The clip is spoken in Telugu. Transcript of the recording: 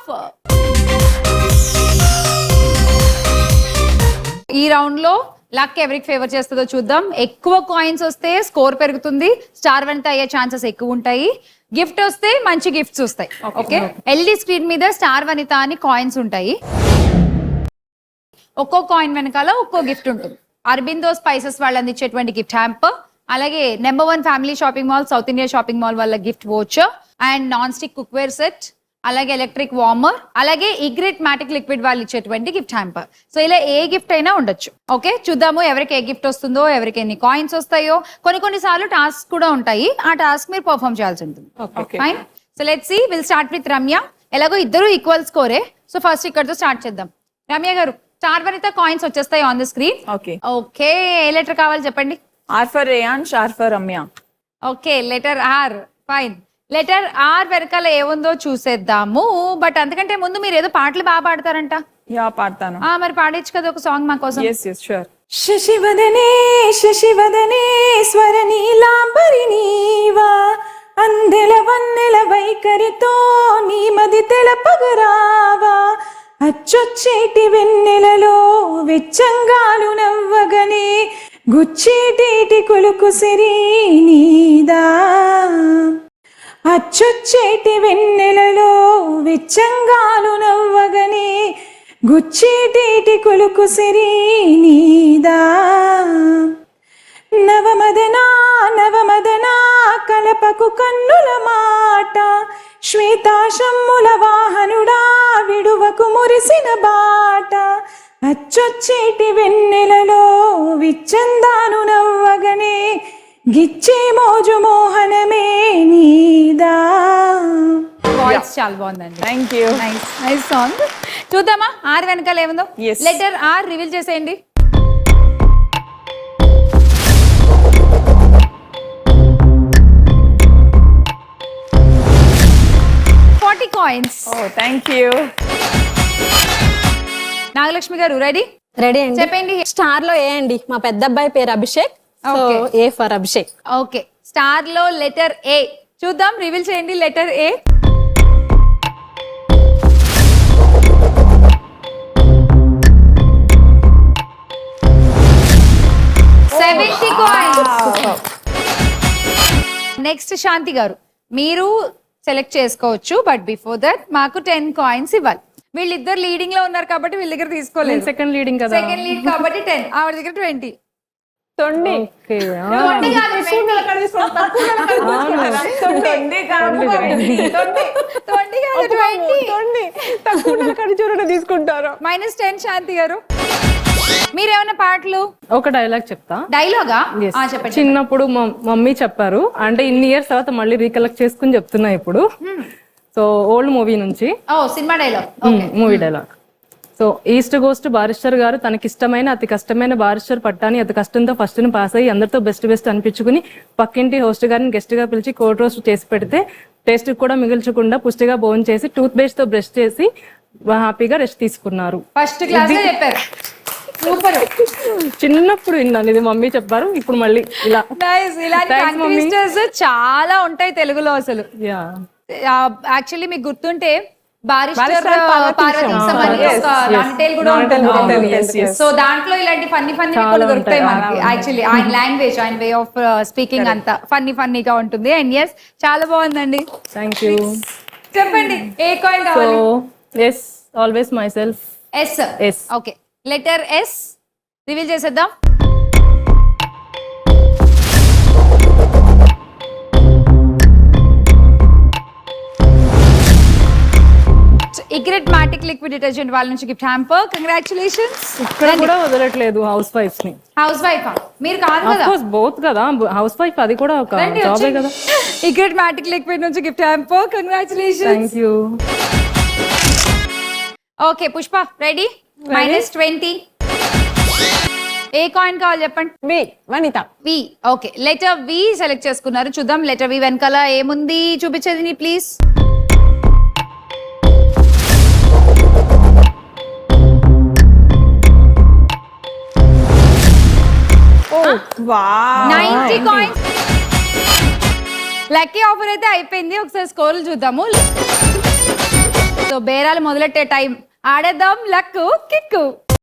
ఆఫర్. ఈ రౌండ్ లో లక్ ఎవరికి ఫేవర్ చేస్తుందో చూద్దాం. ఎక్కువ కాయిన్స్ వస్తే స్కోర్ పెరుగుతుంది, స్టార్ వనిత అయ్యే ఛాన్సెస్ ఎక్కువ ఉంటాయి. గిఫ్ట్ వస్తే మంచి గిఫ్ట్స్ వస్తాయి. ఓకే, ఎల్ఈడి స్క్రీన్ మీద స్టార్ వనిత అని కాయిన్స్ ఉంటాయి. ఒక్కో కాయిన్ వెనకాల ఒక్కో గిఫ్ట్ ఉంటుంది. అరబిందో స్పైసెస్ వాళ్ళు అందించేటువంటి గిఫ్ట్ హ్యాంపర్, అలాగే number 1 family shopping mall, south India shopping mall వాళ్ళ gift voucher and non stick cookware set, అలాగే ఎలక్ట్రిక్ వార్మర్, అలాగే ఈగ్రెట్ మ్యాటిక్ లిక్విడ్ వాళ్ళు ఇచ్చేటువంటి గిఫ్ట్ హ్యాంపర్. సో ఇలా ఏ గిఫ్ట్ అయినా ఉండొచ్చు. ఓకే, చూద్దాము ఎవరికి ఏ గిఫ్ట్ వస్తుందో, ఎవరికి ఎన్ని కాయిన్స్ వస్తాయో. కొన్ని సార్లు టాస్క్ కూడా ఉంటాయి, ఆ టాస్క్ మీరు పర్ఫామ్ చేయాల్సి ఉంటుంది. Fine, so let's see. Will start with Ramya. ఎలాగో ఇద్దరు ఈక్వల్ స్కోరే, సో ఫస్ట్ ఇక్కడతో స్టార్ట్ చేద్దాం. రమ్య గారు, స్టార్ వనిత కాయిన్స్ వచ్చేస్తాయి ఆన్ ద స్క్రీన్. ఓకే, ఏ లెటర్ కావాలి చెప్పండి. ఆర్ ఫర్ రేయాన్, షార్ for Ramya. Okay, letter R. Fine, letter R వెనకాల ఏముందో చూసేద్దాము. బట్ అంతకంటే ముందు మీరు ఏదో పాటలు బాగా పాడతారంట. యా, పాడతాను. మరి పాడేచ్చు కదా ఒక సాంగ్ మా కోసం. yes sure. శశివదనే శశివదనే స్వర నీలాంబరి నీవా, అందెల వన్నెల వైఖరితో నీ మది తెలపగరావా, అచ్చొచ్చేటి వెన్నెలలో వెచ్చంగాలు నవ్వగనే, గుచ్చేటేటి కొలుకు సిరి నీదా, అచ్చొచ్చేటి వెన్నెలలో వెచ్చంగాలు నవ్వగనే, గుచ్చేటేటి కొలుకు సిరి నీదా, నవమదనా నవమదనా కలపకు కన్నుల మాట, శ్వేతాశమ్ముల వాహనుడా విడువకు మురిసిన బాట, అచ్చొచ్చేటి వెన్నెలలో విచ్చందాను నవ్వగనే, గిచ్చే మోజు మోహనమే నీదా. వాయిస్ చాలా బాగుందండి. Thank you. Nice song. చూద్దామా ఆర్ వెనకాల ఏముందో. Yes. లెటర్ ఆర్ రివీల్ చేసేయండి. Coins. Thank you. Nagalakshmi garu ready? Ready అండి. చెప్పండి. స్టార్ లో ఏ అండి, మా పెద్ద అబ్బాయి పేరు Abhishek. A for Abhishek. Okay, star లో లెటర్ ఏ. చూద్దాం, రివీల్ చేయండి లెటర్ ఏ. నెక్స్ట్ శాంతి గారు, మీరు సెలెక్ట్ చేసుకోవచ్చు. బట్ బిఫోర్ దట్ మాకు 10 కాయిన్స్ ఇవ్వాలి. వీళ్ళిద్దరు లీడింగ్ లో ఉన్నారు కాబట్టి వీళ్ళ దగ్గర తీసుకోలేదు. సెకండ్ లీడింగ్ కదా, సెకండ్ లీడ్ కాబట్టి 10, ఆవిడ దగ్గర 20. తొండి. తీసుకుంటారు. -10 శాంతి గారు. మీరేమన్నా పాటలు? ఒక డైలాగ్ చెప్తా. డైలాగా? చెప్పండి. చిన్నప్పుడు మమ్మీ చెప్పారు, అంటే ఇన్ని ఇయర్స్ తర్వాత మళ్ళీ రీకలెక్ట్ చేసుకుని చెప్తున్నా ఇప్పుడు. సో ఓల్డ్ మూవీ నుంచి. Cinema dialogue. Movie dialogue. So east Coast barrister గారు తనకిష్టమైన అతి కష్టమైన బారిస్టర్ పట్టాని అతి కష్టంతో ఫస్ట్ ని పాస్ అయ్యి అందరితో బెస్ట్ అనిపించుకుని పక్కింటి హోస్ట్ గారిని గెస్ట్ గా పిలిచి కోట్ రోస్ట్ చేసి పెడితే టేస్ట్ కూడా మిగిల్చకుండా పుష్టిగా భోజనం చేసి టూత్ పేస్ట్ తో బ్రష్ చేసి హ్యాపీగా రెస్ట్ తీసుకున్నారు. ఫస్ట్ క్లాస్ లో చెప్పారు. సూపర్. చిన్నప్పుడు విన్నాను ఇది, మమ్మీ చెప్పారు, ఇప్పుడు మళ్ళీ ఇలా. ఇలాంటి చాలా ఉంటాయి తెలుగులో అసలు. యాక్చువల్లీ మీకు గుర్తుంటే బారిస్టర్ పార్వతీశం అని ఒక రన్టేల్ కూడా ఉంటుంది. సో దాంట్లో ఇలాంటి ఫన్నీ కొన్ని దొరుకుతాయి మనకి. యాక్చువల్లీ ఆయన లాంగ్వేజ్, ఆయన వే ఆఫ్ స్పీకింగ్ అంతా ఫన్నీగా ఉంటుంది. అండ్ ఎస్, చాలా బాగుందండి. Thank you. చెప్పండి, ఏ కాయిన్ కావాలి? S, always myself. S. Okay, letter S reveal చేసేద్దాం. ఈగ్రెట్ మ్యాటిక్ లిక్విడ్ డిటర్జెంట్ వాళ్ళ నుంచి గిఫ్ట్ హ్యాంపర్. కంగ్రాచులేషన్స్. ఇక్కడ కూడా వదలట్లేదు హౌస్ వైఫ్స్ ని. హౌస్ వైఫ్ మీరు కాదు కదా? బోత్ కదా, హౌస్ వైఫ్ అది కూడా ఒక జాబే కదా. ఈగ్రెట్ మ్యాటిక్ లిక్విడ్ నుంచి gift hamper. Congratulations. Thank you. Okay Pushpa, ready? -20. A coin కావాలి చెప్పండి. వి, వనిత. వి. ఓకే, లెటర్ వి సెలెక్ట్ చేసుకున్నారు. చూద్దాం లెటర్ వి వెనకాల ఏముంది చూపించేది please. Wow, 90 coins. Lucky offer అయితే అయిపోయింది. ఒకసారి స్కోర్లు చూద్దాము. సో సో బేరాలు మొదలెట్టే టైం, ఆడేద్దాం లక్కు కిక్కు.